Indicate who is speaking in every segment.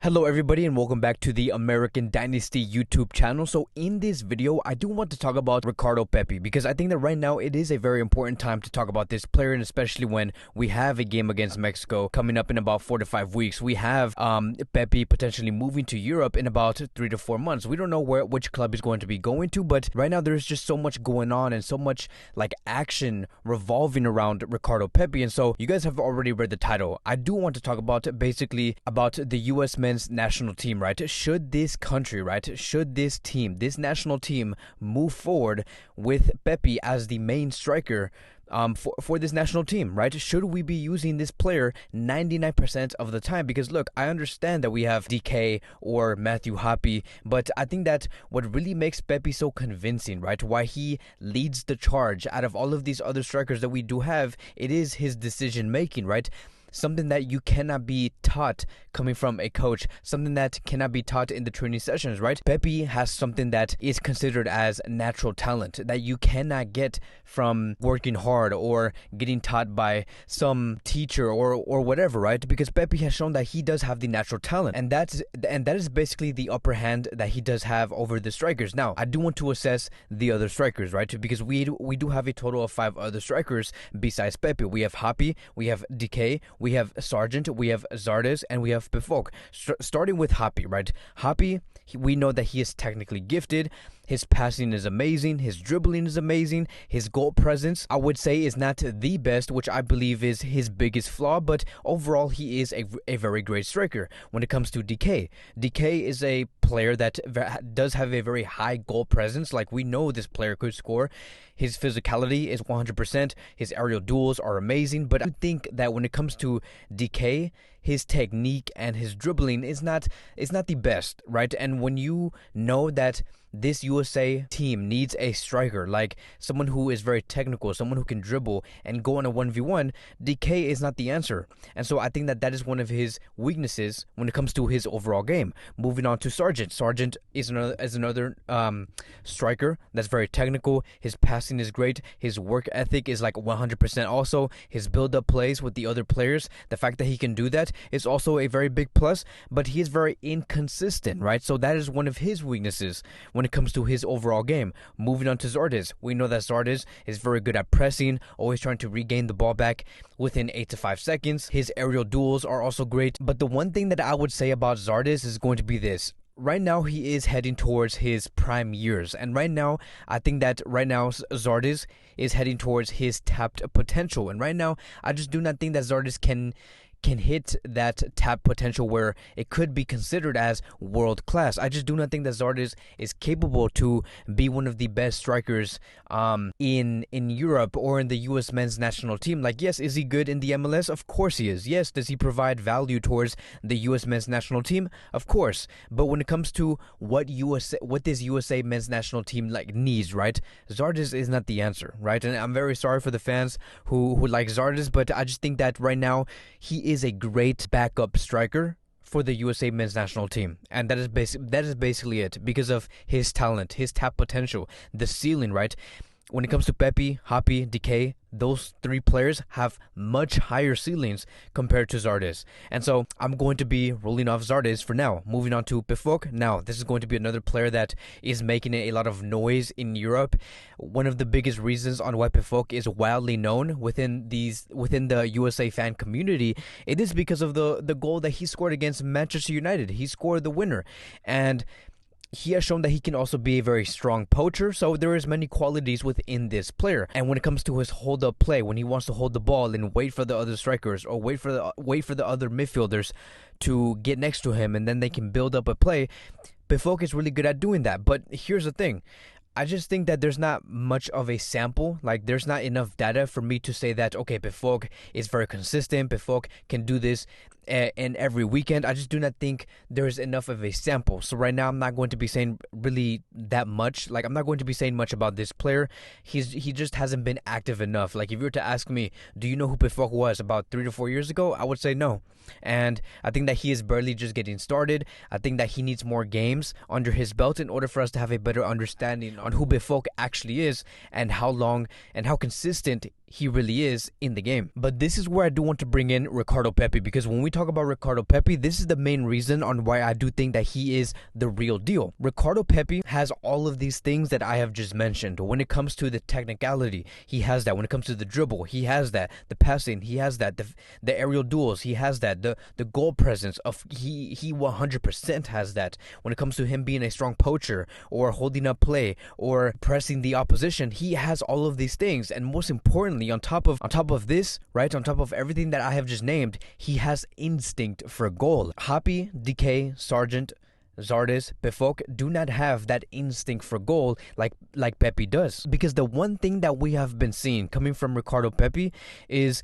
Speaker 1: Hello everybody and welcome back to the American Dynasty YouTube channel. So in this video, I do want to talk about Ricardo Pepi because I think that right now it is a very important time to talk about this player, and especially when we have a game against Mexico coming up in about 4 to 5 weeks. We have Pepi potentially moving to Europe in about 3 to 4 months. We don't know which club he's going to be going to, but right now there's just so much going on and so much like action revolving around Ricardo Pepi. And so you guys have already read the title. I do want to talk about basically about the U.S. men's national team, right? Should this country, right? Should this team, this national team move forward with Pepi as the main striker for this national team, right? Should we be using this player 99% of the time? Because look, I understand that we have DK or Matthew Hoppe, but I think that what really makes Pepi so convincing, right? Why he leads the charge out of all of these other strikers that we do have, it is his decision making, right? Something that you cannot be taught coming from a coach, something that cannot be taught in the training sessions, right? Pepi has something that is considered as natural talent that you cannot get from working hard or getting taught by some teacher or whatever, right? Because Pepi has shown that he does have the natural talent, and that is basically the upper hand that he does have over the strikers. Now, I do want to assess the other strikers, right? Because we do have a total of 5 other strikers besides Pepi. We have Hoppe, we have DK, we have Sargent, we have Zardes, and we have Pefok. Starting with Hoppe, right? Hoppe, we know that he is technically gifted. His passing is amazing. His dribbling is amazing. His goal presence, I would say, is not the best, which I believe is his biggest flaw. But overall, he is a very great striker. When it comes to DK, DK is a player that does have a very high goal presence. Like, we know this player could score. His physicality is 100%. His aerial duels are amazing. But I think that when it comes to DK, his technique and his dribbling is not the best, right? And when you know that this USA team needs a striker, like someone who is very technical, someone who can dribble and go on a 1v1, DK is not the answer. And so I think that is one of his weaknesses when it comes to his overall game. Moving on to Sargent. Sargent is another striker that's very technical. His passing is great. His work ethic is like 100% also. His build-up plays with the other players, the fact that he can do that is also a very big plus, but he is very inconsistent, right? So that is one of his weaknesses when it comes to his overall game. Moving on to Zardes, we know that Zardes is very good at pressing, always trying to regain the ball back within 8 to 5 seconds. His aerial duels are also great, but the one thing that I would say about Zardes is going to be this. Right now, he is heading towards his prime years. And right now, I think that right now, Zardes is heading towards his tapped potential. And right now, I just do not think that Zardes can hit that tap potential where it could be considered as world class. I just do not think that Zardes is capable to be one of the best strikers in Europe or in the U.S. men's national team. Like, yes, is he good in the MLS? Of course he is. Yes, does he provide value towards the U.S. men's national team? Of course. But when it comes to what this USA men's national team like needs, right? Zardes is not the answer, right? And I'm very sorry for the fans who like Zardes, but I just think that right now he is a great backup striker for the USA men's national team, and that is basically it because of his talent, his tap potential, the ceiling, right? When it comes to Pepi, Hoppe, DK, those 3 players have much higher ceilings compared to Zardes. And so I'm going to be ruling off Zardes for now. Moving on to Pefok. Now, this is going to be another player that is making a lot of noise in Europe. One of the biggest reasons on why Pefok is wildly known within the USA fan community, it is because of the goal that he scored against Manchester United. He scored the winner. And he has shown that he can also be a very strong poacher, so there is many qualities within this player. And when it comes to his hold-up play, when he wants to hold the ball and wait for the other strikers or wait for the other midfielders to get next to him and then they can build up a play, Pefok is really good at doing that. But here's the thing. I just think that there's not much of a sample. Like, there's not enough data for me to say that, okay, Pefok is very consistent. Pefok can do this in every weekend. I just do not think there's enough of a sample. So right now, I'm not going to be saying really that much. Like, I'm not going to be saying much about this player. He just hasn't been active enough. Like, if you were to ask me, do you know who Pefok was about 3 to 4 years ago? I would say no. And I think that he is barely just getting started. I think that he needs more games under his belt in order for us to have a better understanding on who Pefok actually is and how long and how consistent he really is in the game. But this is where I do want to bring in Ricardo Pepi, because when we talk about Ricardo Pepi, this is the main reason on why I do think that he is the real deal. Ricardo Pepi has all of these things that I have just mentioned. When it comes to the technicality, he has that. When it comes to the dribble, he has that. The passing, he has that. The aerial duels, he has that. The goal presence, he 100% has that. When it comes to him being a strong poacher or holding up play or pressing the opposition, he has all of these things. And most importantly, on top of this, right, on top of everything that I have just named, he has instinct for goal. Happy, DK, Sargent, Zardes, Befok do not have that instinct for goal like Pepi does. Because the one thing that we have been seeing coming from Ricardo Pepi is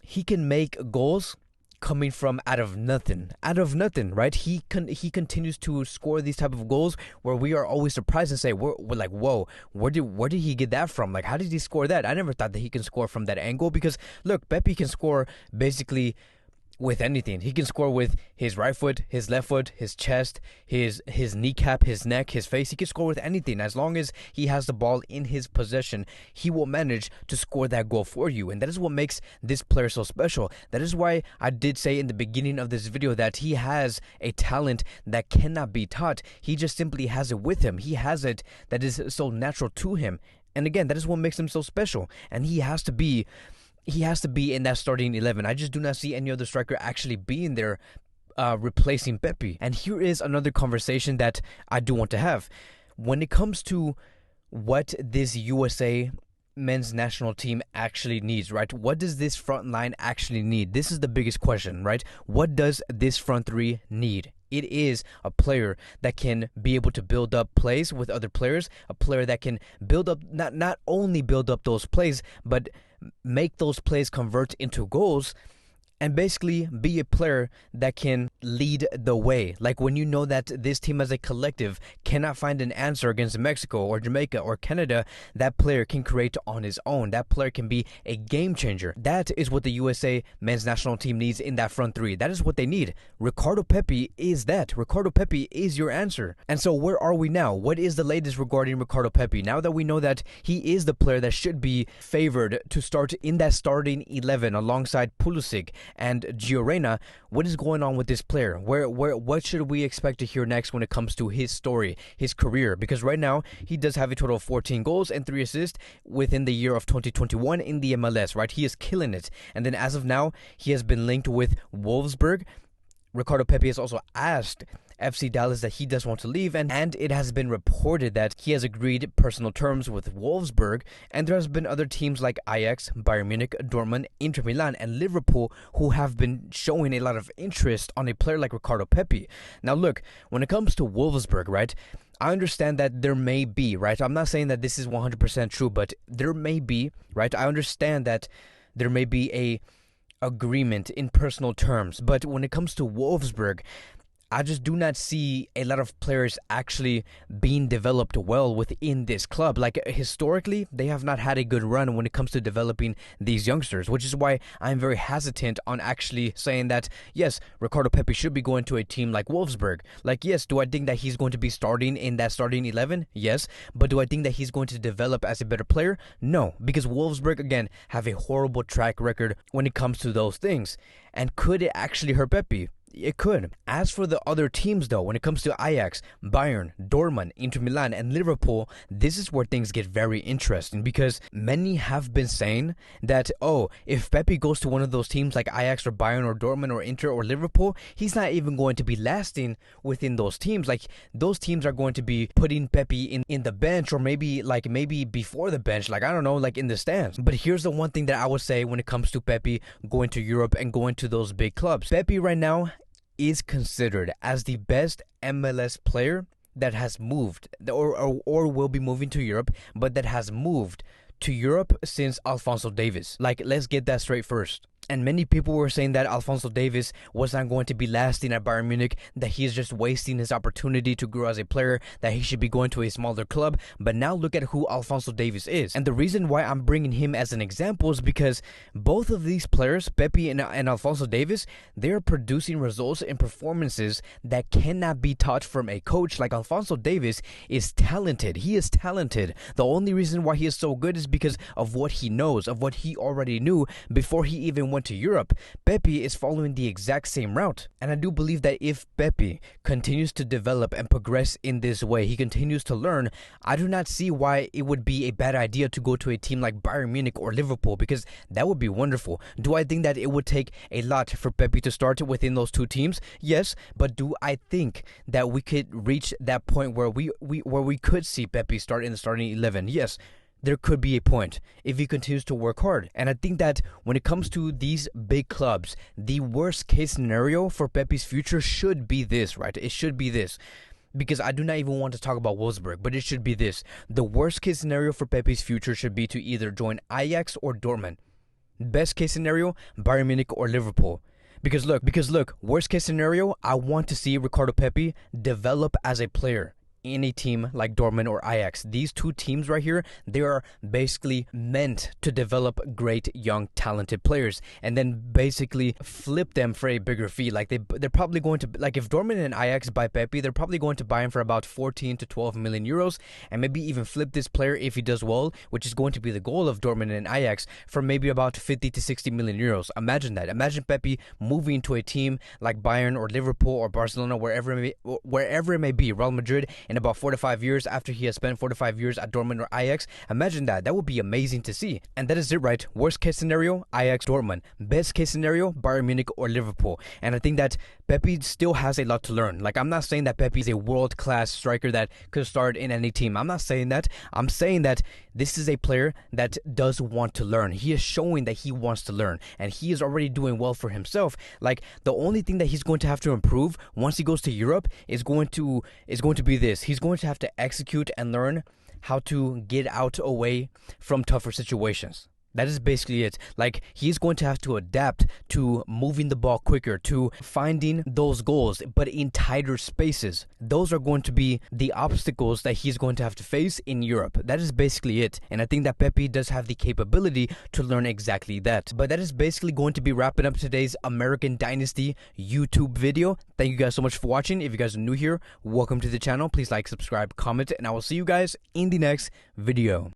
Speaker 1: he can make goals coming from out of nothing, right? He continues to score these type of goals where we are always surprised and say, we're like, whoa, where did he get that from? Like, how did he score that? I never thought that he can score from that angle. Because look, Pepi can score basically with anything. He can score with his right foot, his left foot, his chest, his kneecap, his neck, his face. He can score with anything. As long as he has the ball in his possession, he will manage to score that goal for you. And that is what makes this player so special. That is why I did say in the beginning of this video that he has a talent that cannot be taught. He just simply has it with him. He has it that is so natural to him. And again, that is what makes him so special. And he has to be in that starting 11. I just do not see any other striker actually being there replacing Pepi. And here is another conversation that I do want to have. When it comes to what this USA men's national team actually needs, right? What does this front line actually need? This is the biggest question, right? What does this front three need? It is a player that can be able to build up plays with other players, a player that can build up, not only build up those plays, but make those plays convert into goals, and basically be a player that can lead the way. Like when you know that this team as a collective cannot find an answer against Mexico or Jamaica or Canada, that player can create on his own. That player can be a game changer. That is what the USA men's national team needs in that front three. That is what they need. Ricardo Pepi is that. Ricardo Pepi is your answer. And so where are we now? What is the latest regarding Ricardo Pepi? Now that we know that he is the player that should be favored to start in that starting 11 alongside Pulisic and Gio Reyna, what is going on with this player? What should we expect to hear next when it comes to his story, his career? Because right now, he does have a total of 14 goals and 3 assists within the year of 2021 in the MLS, right? He is killing it. And then as of now, he has been linked with Wolfsburg. Ricardo Pepi has also asked FC Dallas that he does want to leave, and it has been reported that he has agreed personal terms with Wolfsburg, and there has been other teams like Ajax, Bayern Munich, Dortmund, Inter Milan, and Liverpool who have been showing a lot of interest on a player like Ricardo Pepi. Now look, when it comes to Wolfsburg, right, I understand that there may be, right, I'm not saying that this is 100% true, but there may be, right, I understand that there may be a agreement in personal terms, but when it comes to Wolfsburg, I just do not see a lot of players actually being developed well within this club. Like historically, they have not had a good run when it comes to developing these youngsters, which is why I'm very hesitant on actually saying that, yes, Ricardo Pepi should be going to a team like Wolfsburg. Like, yes, do I think that he's going to be starting in that starting 11? Yes. But do I think that he's going to develop as a better player? No, because Wolfsburg, again, have a horrible track record when it comes to those things. And could it actually hurt Pepi? It could. As for the other teams, though, when it comes to Ajax, Bayern, Dortmund, Inter Milan, and Liverpool, this is where things get very interesting, because many have been saying that, oh, if Pepi goes to one of those teams like Ajax or Bayern or Dortmund or Inter or Liverpool, he's not even going to be lasting within those teams. Like, those teams are going to be putting Pepi in the bench, or maybe before the bench, like, I don't know, like in the stands. But here's the one thing that I would say when it comes to Pepi going to Europe and going to those big clubs. Pepi right now is considered as the best MLS player that has moved or will be moving to Europe, but that has moved to Europe since Alphonso Davies. Like, let's get that straight first. And many people were saying that Alphonso Davies was not going to be lasting at Bayern Munich, that he is just wasting his opportunity to grow as a player, that he should be going to a smaller club. But now look at who Alphonso Davies is. And the reason why I'm bringing him as an example is because both of these players, Pepi and Alphonso Davies, they're producing results and performances that cannot be taught from a coach. Like Alphonso Davies is talented. He is talented. The only reason why he is so good is because of what he knows, of what he already knew before he even went to Europe. Pepi is following the exact same route. And I do believe that if Pepi continues to develop and progress in this way, he continues to learn, I do not see why it would be a bad idea to go to a team like Bayern Munich or Liverpool, because that would be wonderful. Do I think that it would take a lot for Pepi to start within those two teams? Yes, but do I think that we could reach that point where we could see Pepi start in the starting 11? Yes. There could be a point if he continues to work hard. And I think that when it comes to these big clubs, the worst case scenario for Pepi's future should be this, right? It should be this. Because I do not even want to talk about Wolfsburg, but it should be this. The worst case scenario for Pepi's future should be to either join Ajax or Dortmund. Best case scenario, Bayern Munich or Liverpool. Because look, worst case scenario, I want to see Ricardo Pepi develop as a player in a team like Dortmund or Ajax. These two teams right here, they are basically meant to develop great young talented players and then basically flip them for a bigger fee. Like they're probably going to, like if Dortmund and Ajax buy Pepi, they're probably going to buy him for about 14 to 12 million euros and maybe even flip this player if he does well, which is going to be the goal of Dortmund and Ajax, for maybe about 50 to 60 million euros. Imagine that. Imagine Pepi moving to a team like Bayern or Liverpool or Barcelona, wherever it may be, Real Madrid, in about 4 to 5 years after he has spent 4 to 5 years at Dortmund or Ajax. Imagine that. That would be amazing to see. And that is it, right? Worst case scenario, Ajax, Dortmund. Best case scenario, Bayern Munich or Liverpool. And I think that Pepi still has a lot to learn. Like, I'm not saying that Pepi is a world-class striker that could start in any team. I'm not saying that. I'm saying that this is a player that does want to learn. He is showing that he wants to learn, and he is already doing well for himself. Like, the only thing that he's going to have to improve once he goes to Europe is going to be this. He's going to have to execute and learn how to get out away from tougher situations. That is basically it. Like, he's going to have to adapt to moving the ball quicker, to finding those goals, but in tighter spaces. Those are going to be the obstacles that he's going to have to face in Europe. That is basically it. And I think that Pepi does have the capability to learn exactly that. But that is basically going to be wrapping up today's American Dynasty YouTube video. Thank you guys so much for watching. If you guys are new here, welcome to the channel. Please like, subscribe, comment, and I will see you guys in the next video.